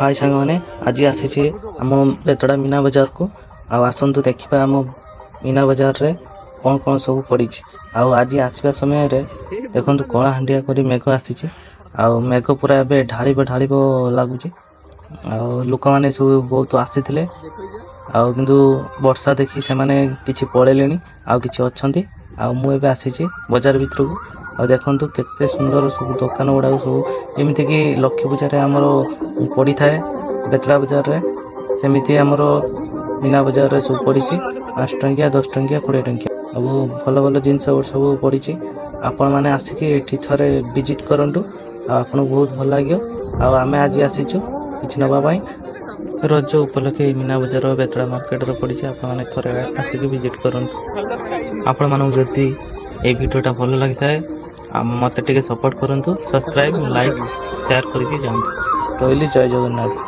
हाय सांग मैंने आज आसी आम बेतड़ा मीना बजार को आसतु देखा आम मीना बजार रे कौन कौन सब पड़ी आज आसवा समय देखो कला हांडिया कर मेघ आसी मेघ पूरा ए ढाल ढाल लगुच लोक मैंने सब बहुत आसी किंतु वर्षा देखी से मैंने किसी पलैले कि अच्छा मुझे आसी बजार भीतर को देखु केते सुंदर सब दुकान गुड़ा सब जमीक लक्ष्मी पूजा आमर पड़ी था बेतला बजार रे सेमती आमर मीना बजार रे सब पड़ी 5 टंकिया 10 टंकिया 20 टंकिया अब भल भल जिन सब पड़ी आपण मैंने आसिक थे विजिट करूँ आपको बहुत भल लगे आम आज आसीचु कि नापी रज उपलक्षे मीना बजार बेतड़ा मार्केट पड़ी आपने थे आसिक विजिट करूँ आपण मानक जदि ये वीडियोटा भल लगी थाए मत टे सपोर्ट करूँ सब्सक्राइब लाइक शेयर करके जातु रही जय जगन्नाथ।